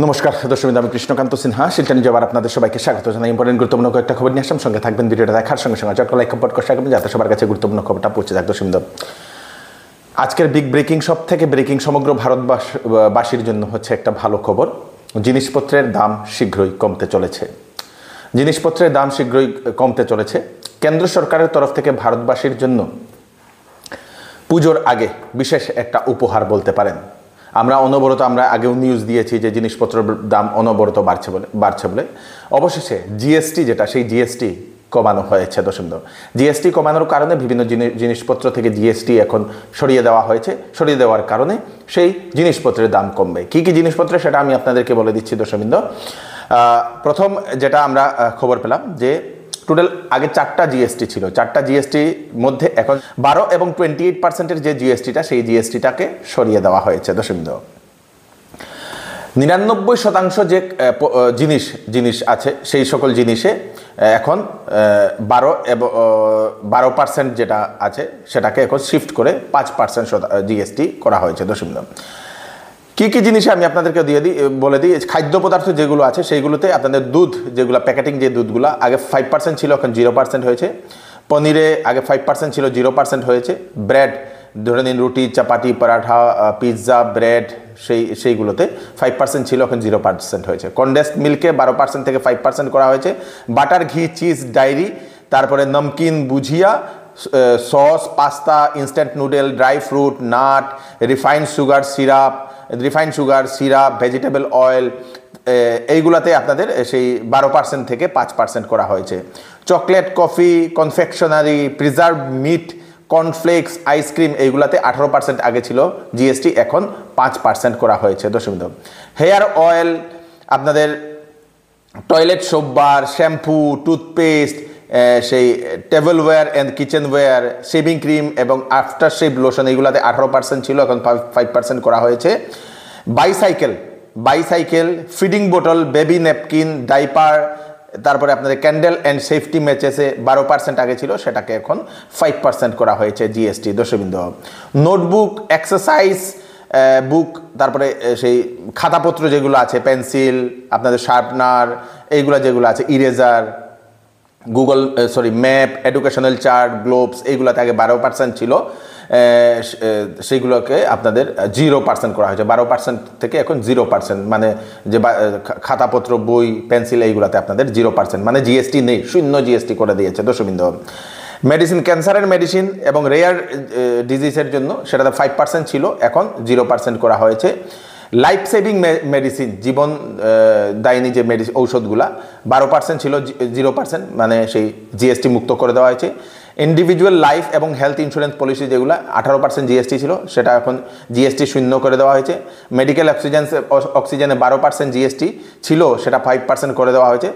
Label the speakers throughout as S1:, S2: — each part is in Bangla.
S1: নমস্কার দর্শক, আমি কৃষ্ণকান্ত সিনহা শিলচর নিউজে আবার আপনাদের সবাইকে স্বাগত জানাই। ইম্পর্টেন্ট গুরুত্বপূর্ণ কয়েকটা খবর নিয়ে আসলাম, সঙ্গে থাকবেন। ভিডিওটা দেখার সঙ্গে সঙ্গে চট্ট লাইক কমেন্ট করে রাখবেন যাতে সবার কাছে গুরুত্বপূর্ণ খবরটা পৌঁছে যায়। দর্শক, আজকের বিগ ব্রেকিং, সব থেকে ব্রেকিং সমগ্র ভারতবাসীর জন্য হচ্ছে একটা ভালো খবর। জিনিসপত্রের দাম শীঘ্রই কমতে চলেছে। জিনিসপত্রের দাম শীঘ্রই কমতে চলেছে। কেন্দ্র সরকারের তরফ থেকে ভারতবাসীর জন্য পুজোর আগে বিশেষ একটা উপহার বলতে পারেন। আমরা আগেও নিউজ দিয়েছি যে জিনিসপত্রের দাম অনবরত বাড়ছে বলে অবশেষে জিএসটি যেটা, সেই জিএসটি কমানো হয়েছে। দর্শক, জিএসটি কমানোর কারণে বিভিন্ন জিনিসপত্র থেকে জিএসটি এখন সরিয়ে দেওয়া হয়েছে। সরিয়ে দেওয়ার কারণে সেই জিনিসপত্রের দাম কমবে। কি কি জিনিসপত্র সেটা আমি আপনাদেরকে বলে দিচ্ছি। দর্শক, প্রথম যেটা আমরা খবর পেলাম যে টোটাল আগে 4টা জিএসটি ছিল। 4টা জিএসটির মধ্যে এখন 12 এবং 28% যে জিএসটিটা, সেই জিএসটিটাকে সরিয়ে দেওয়া হয়েছে। দর্শক, 99% যে জিনিস আছে সেই সকল জিনিসে এখন 12% যেটা আছে সেটাকে এখন শিফট করে 5% জিএসটি করা হয়েছে। দর্শক, কি কি জিনিসে আমি আপনাদেরকে বলে দিই। খাদ্য পদার্থ যেগুলো আছে সেইগুলোতে আপনাদের দুধ, যেগুলো প্যাকেটিং যে দুধগুলো আগে 5% ছিল, এখন 0% হয়েছে। পনিরে আগে 5% ছিল, 0% হয়েছে। ব্রেড, ধরে নিন রুটি, চাপাতি, পরাঠা, পিৎজা, ব্রেড, সেইগুলোতে 5% ছিল, এখন 0% হয়েছে। কনডেন্সড মিল্কে 12% থেকে 5% করা হয়েছে। বাটার, ঘি, চিজ, ডায়েরি, তারপরে namkeen, bhujia, sauce, pasta, instant noodle, dry fruit, nut, refined sugar, syrup, vegetable oil, এইগুলাতে আপনাদের সেই 12% থেকে 5% করা হয়েছে। Chocolate, coffee, confectionery, preserve meat, cornflakes, ice cream, এইগুলাতে 18% আগে ছিল জিএসটি, এখন 5% করা হয়েছে। দর্শক, হেয়ার অয়েল, আপনাদের toilet soap bar, shampoo, toothpaste, সেই tableware and kitchenware, shaving cream এবং আফটার শেভ লোশন, এইগুলাতে 18% ছিল, এখন 5% করা হয়েছে। বাইসাইকেল, ফিডিং বোতল, বেবি ন্যাপকিন, ডাইপার, তারপরে আপনাদের ক্যান্ডেল অ্যান্ড সেফটি ম্যাচেসে 12% আগে ছিল, সেটাকে এখন 5% করা হয়েছে জিএসটি। দর্শকবৃন্দ, নোটবুক, এক্সারসাইজ বুক, তারপরে সেই খাতাপত্র যেগুলো আছে, পেন্সিল, আপনাদের শার্পনার, এইগুলো যেগুলো আছে, eraser, map, educational chart, Globes, এইগুলোতে আগে 12% ছিল, সেইগুলোকে আপনাদের 0% করা হয়েছে। 12% থেকে এখন 0%, মানে যে খাতাপত্র, বই, পেন্সিল, এইগুলোতে আপনাদের 0%, মানে জিএসটি নেই, শূন্য জিএসটি করে দিয়েছে। দর্শকবৃন্দ, মেডিসিন, ক্যান্সারের মেডিসিন এবং রেয়ার ডিজিজের জন্য সেটাতে 5% ছিল, এখন 0% করা হয়েছে। লাইফ সেভিং মেডিসিন, জীবন দায়িনী যে ঔষধগুলা 12% ছিল, 0%, মানে সেই জিএসটি মুক্ত করে দেওয়া হয়েছে। ইন্ডিভিজুয়াল লাইফ এবং হেলথ ইন্স্যুরেন্স পলিসি যেগুলো 18% জিএসটি ছিল, সেটা এখন জিএসটি শূন্য করে দেওয়া হয়েছে। মেডিকেল অক্সিজেনে 12% জিএসটি ছিল, সেটা 5% করে দেওয়া হয়েছে।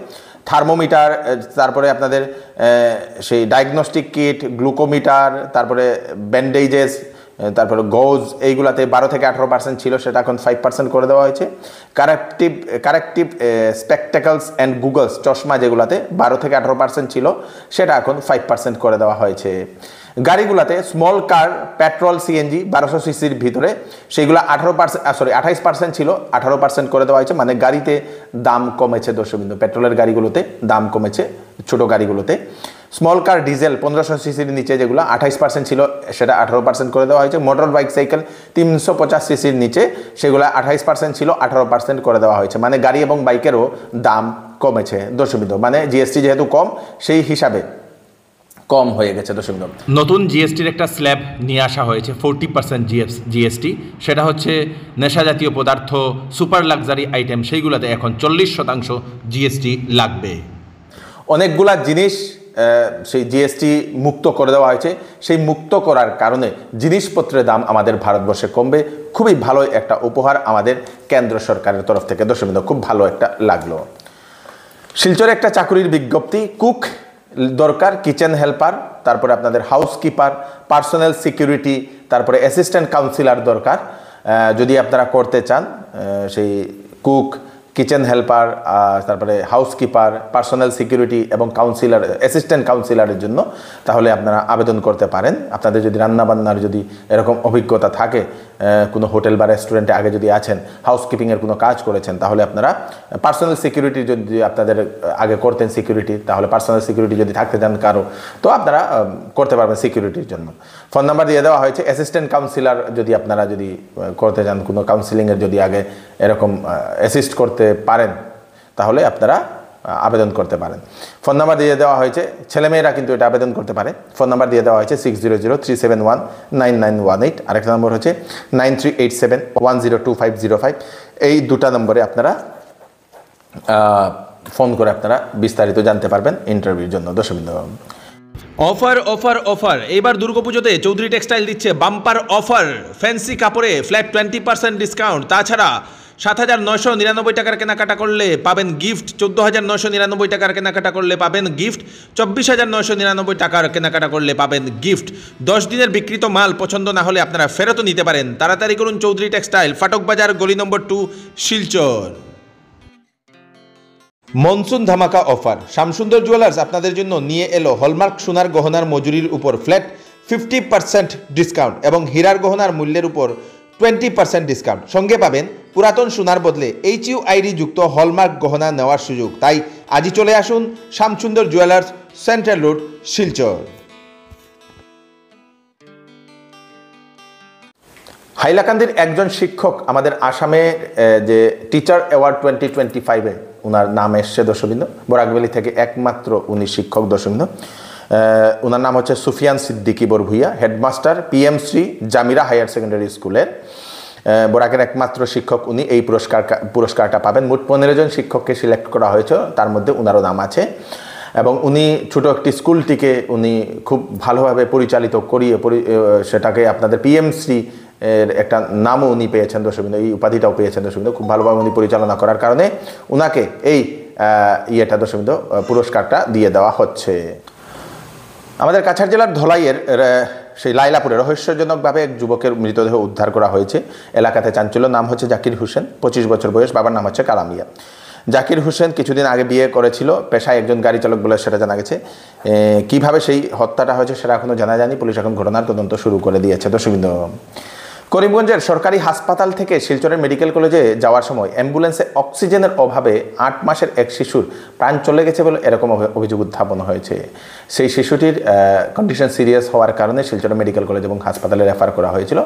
S1: থার্মোমিটার, তারপরে আপনাদের সেই ডায়াগনস্টিক কিট, গ্লুকোমিটার, তারপরে ব্যান্ডেজেস, তারপরে গৌজ, এইগুলাতে 12 থেকে 18% ছিল, সেটা এখন 5% করে দেওয়া হয়েছে। কারেক্টিভ স্পেকটেকলস অ্যান্ড গুগলস, চশমা, যেগুলাতে 12 থেকে 18% ছিল, সেটা এখন 5% করে দেওয়া হয়েছে। গাড়িগুলাতে স্মল কার, পেট্রোল, সিএনজি 1200 সিসির ভিতরে, সেইগুলো 28% ছিল, 18% করে দেওয়া হয়েছে, মানে গাড়িতে দাম কমেছে। দর্শকবৃন্দ, পেট্রোলের গাড়িগুলোতে দাম কমেছে, ছোট গাড়িগুলোতে। স্মল কার, ডিজেল 1500 সিসির নিচে যেগুলো 28% ছিল, সেটা 18% করে দেওয়া হয়েছে। মোটর বাইক সাইকেল 350 সিসির নিচে, সেগুলো 28% ছিল, 18% করে দেওয়া হয়েছে, মানে গাড়ি এবং বাইকেরও দাম কমেছে। দর্শকবৃন্দ, মানে জিএসটি যেহেতু কম, সেই হিসাবে কম হয়ে গেছে। দর্শক,
S2: নতুন জিএসটির একটা স্ল্যাব নিয়ে আসা হয়েছে, 40% জিএসটি। সেটা হচ্ছে নেশা জাতীয় পদার্থ, সুপার লাক্সারি আইটেম, সেইগুলোতে এখন 40% জিএসটি লাগবে।
S1: অনেকগুলা জিনিস সেই জিএসটি মুক্ত করে দেওয়া হয়েছে। সেই মুক্ত করার কারণে জিনিসপত্রের দাম আমাদের ভারতবর্ষে কমবে। খুবই ভালো একটা উপহার আমাদের কেন্দ্র সরকারের তরফ থেকে। দর্শক, খুব ভালো একটা লাগলো। শিলচরে একটা চাকরির বিজ্ঞপ্তি, কুক দরকার, কিচেন হেল্পার, তারপরে আপনাদের হাউসকিপার, পার্সোনাল সিকিউরিটি, তারপরে অ্যাসিস্ট্যান্ট কাউন্সিলর দরকার। যদি আপনারা করতে চান সেই কুক, কিচেন হেল্পার, তারপরে হাউসকিপার, পার্সোনাল সিকিউরিটি এবং কাউন্সিলর, অ্যাসিস্ট্যান্ট কাউন্সিলরের জন্য তাহলে আপনারা আবেদন করতে পারেন। আপনাদের যদি রান্নাবান্নার যদি এরকম অভিজ্ঞতা থাকে, কোনো হোটেল বা রেস্টুরেন্টে আগে যদি আছেন, হাউসকিপিংয়ের কোনো কাজ করেছেন, তাহলে আপনারা পার্সোনাল সিকিউরিটি যদি আপনাদের আগে করতেন সিকিউরিটি, তাহলে পার্সোনাল সিকিউরিটি যদি থাকতে চান কারো, তো আপনারা করতে পারবেন সিকিউরিটির জন্য। ফোন নাম্বার দিয়ে দেওয়া হয়েছে। অ্যাসিস্ট্যান্ট কাউন্সিলর যদি আপনারা যদি করতে চান, কোনো কাউন্সিলিংয়ের যদি আগে এরকম অ্যাসিস্ট করতে পারেন, তাহলে আপনারা আবেদন করতে পারেন। ফোন নাম্বার দিয়ে দেওয়া হয়েছে, ছেলেমেয়েরা কিন্তু এটা আবেদন করতে পারে। ফোন নাম্বার দিয়ে দেওয়া হয়েছে 6003719918। আরেকটা নম্বর হচ্ছে 9387102505। এই দুটা নম্বরে আপনারা ফোন করে আপনারা বিস্তারিত জানতে পারবেন ইন্টারভিউর জন্য। দর্শকবৃন্দ,
S2: অফার অফার অফার, এবার দুর্গাপুজোতে চৌধুরী টেক্সটাইল দিচ্ছে বাম্পার অফার। ফ্যান্সি কাপড়ে ফ্ল্যাট 20% ডিসকাউন্ট। তাছাড়া 7,999 টাকার কেনাকাটা করলে পাবেন গিফট, 14,999 টাকার কেনাকাটা করলে পাবেন গিফট, 24,999 টাকার কেনাকাটা করলে পাবেন গিফট। 10 দিনের বিক্রিত মাল পছন্দ না হলে আপনারা ফেরতও নিতে পারেন। তাড়াতাড়ি করুন, চৌধুরী টেক্সটাইল, ফাটক বাজার, গলি নম্বর 2, শিলচর। মনসুন ধামাকা অফার। শ্যামসুন্দর জুয়েলার্স আপনাদের জন্য নিয়ে এলো হলমার্ক সোনার গহনার মজুরির উপর ফ্ল্যাট 50% ডিসকাউন্ট এবং হীরার গহনার মূল্যের উপর 20% ডিসকাউন্ট। সঙ্গে পাবেন পুরাতন সোনার বদলে HUID যুক্ত হলমার্ক গহনা নেওয়ার সুযোগ। তাই আজই চলে আসুন Shyamsundar jewellers, central road, Silchar.
S1: হাইলাকান্দির একজন শিক্ষক আমাদের আসামে যে টিচার অ্যাওয়ার্ড 2025-এ ওনার নাম এসছে। দর্শকবৃন্দ, বরাকভ্যালি থেকে একমাত্র উনি শিক্ষক। দর্শকবৃন্দ, ওনার নাম হচ্ছে Sufiyan Siddiqui Barbhuiya, headmaster PMC Jamira higher secondary স্কুলের বরাকের একমাত্র শিক্ষক উনি। এই পুরস্কারটা পাবেন। মোট 15 জন শিক্ষককে সিলেক্ট করা হয়েছে, তার মধ্যে ওনারও নাম আছে। এবং উনি ছোটো একটি স্কুলটিকে উনি খুব ভালোভাবে পরিচালিত করিয়ে সেটাকে আপনাদের PMC এর একটা নামও উনি পেয়েছেন। দর্শকবৃন্দ, এই উপাধিটাও পেয়েছেন। দর্শকবৃন্দ, খুব ভালোভাবে উনি পরিচালনা করার কারণে উনাকে এই দর্শকবৃন্দ পুরস্কারটা দিয়ে দেওয়া হচ্ছে। আমাদের কাছাড় জেলার ধলাইয়ের সেই লাইলাপুরে রহস্যজনকভাবে এক যুবকের মৃতদেহ উদ্ধার করা হয়েছে। এলাকাতে চাঞ্চল্য। নাম হচ্ছে জাকির হোসেন, 25 বছর বয়স। বাবার নাম হচ্ছে কালামিয়া। জাকির হোসেন কিছুদিন আগে বিয়ে করেছিল, পেশায় একজন গাড়ি চালক বলে সেটা জানা গেছে। কিভাবে সেই হত্যাটা হয়েছে সেটা এখনও জানা যায়নি। পুলিশ এখন ঘটনার তদন্ত শুরু করে দিয়েছে। দর্শকবৃন্দ, করিমগঞ্জের সরকারি হাসপাতাল থেকে শিলচরের মেডিকেল কলেজে যাওয়ার সময় অ্যাম্বুলেন্সে অক্সিজেনের অভাবে 8 মাসের এক শিশুর প্রাণ চলে গেছে বলে এরকম অভিযোগ উত্থাপন হয়েছে। সেই শিশুটির কন্ডিশন সিরিয়াস হওয়ার কারণে শিলচর মেডিকেল কলেজ এবং হাসপাতালে রেফার করা হয়েছিল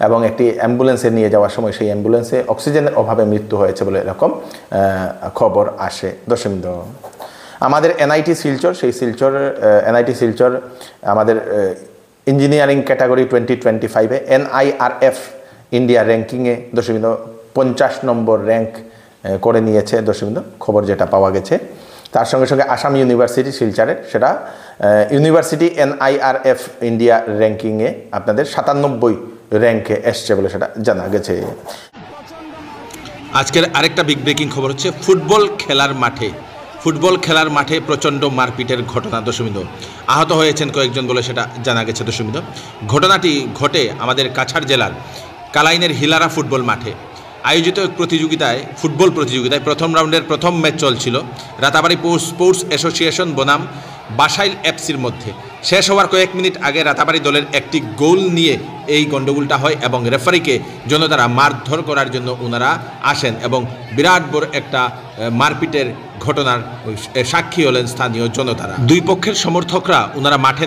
S1: এবং একটি অ্যাম্বুলেন্সে নিয়ে যাওয়ার সময় সেই অ্যাম্বুলেন্সে অক্সিজেনের অভাবে মৃত্যু হয়েছে বলে এরকম খবর আসে। দর্শকবৃন্দ, আমাদের NIT শিলচর, সেই শিলচর NIT শিলচর আমাদের ইঞ্জিনিয়ারিং ক্যাটাগরি 2025-এ NIRF ইন্ডিয়া র্যাঙ্কিংয়ে দর্শকবৃন্দ 50 নম্বর র্যাঙ্ক করে নিয়েছে। দর্শকবৃন্দ, খবর যেটা পাওয়া গেছে, তার সঙ্গে সঙ্গে আসাম ইউনিভার্সিটি শিলচরের সেটা ইউনিভার্সিটি NIRF ইন্ডিয়া র্যাঙ্কিংয়ে আপনাদের 97 র্যাঙ্কে এসছে বলে সেটা জানা গেছে।
S2: আজকের আরেকটা বিগ ব্রেকিং খবর হচ্ছে ফুটবল খেলার মাঠে প্রচণ্ড মারপিটের ঘটনা। দর্শকবৃন্দ, আহত হয়েছেন কয়েকজন বলে সেটা জানা গেছে। দর্শকবৃন্দ, ঘটনাটি ঘটে আমাদের কাছাড় জেলার কালাইনের হিলারা ফুটবল মাঠে আয়োজিত এক ফুটবল প্রতিযোগিতায় প্রথম রাউন্ডের প্রথম ম্যাচ চলছিল রাতাবাড়ি স্পোর্টস অ্যাসোসিয়েশন বনাম বাসাইল এফসির মধ্যে। শেষ হওয়ার কয়েক মিনিট আগে রাতাবাড়ি দলের একটি গোল নিয়ে এই গণ্ডগোলটা হয় এবং রেফারিকে জনতারা মারধর করার জন্য ওনারা আসেন এবং বিরাট বড় একটা মারপিটের ঘটনার সাক্ষী হলেন স্থানীয় জনতারা। দুই পক্ষের সমর্থকরা ওনারা মাঠে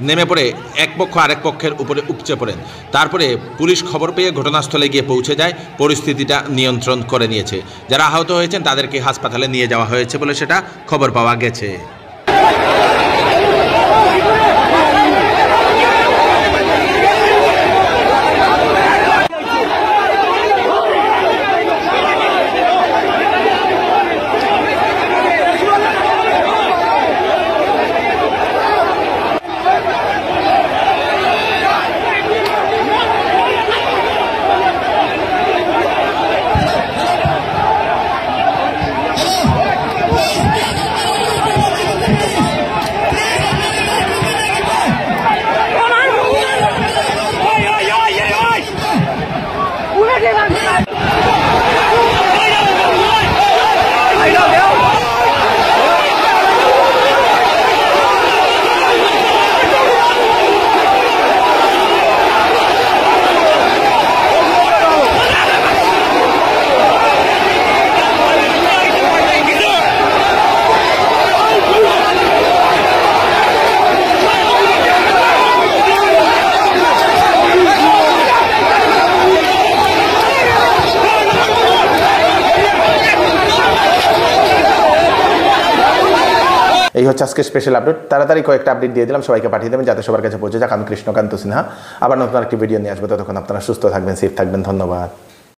S2: নেমে পড়ে এক পক্ষ আরেক পক্ষের উপরে উপচে পড়েন। তারপরে পুলিশ খবর পেয়ে ঘটনাস্থলে গিয়ে পৌঁছে যায়, পরিস্থিতিটা নিয়ন্ত্রণ করে নিয়েছে। যারা আহত হয়েছেন তাদেরকে হাসপাতালে নিয়ে যাওয়া হয়েছে বলে সেটা খবর পাওয়া গেছে।
S1: এই হচ্ছে আজকে স্পেশাল আপডেট। তাড়াতাড়ি কয়েকটা আপডেট দিয়ে দিলাম, সবাইকে পাঠিয়ে দেবেন যাতে সবার কাছে পৌঁছে যাক। আমি কৃষ্ণকান্ত সিনহা, আবার নতুন একটি ভিডিও নিয়ে আসবো। ততক্ষণ আপনারা সুস্থ থাকবেন, সেফ থাকবেন। ধন্যবাদ।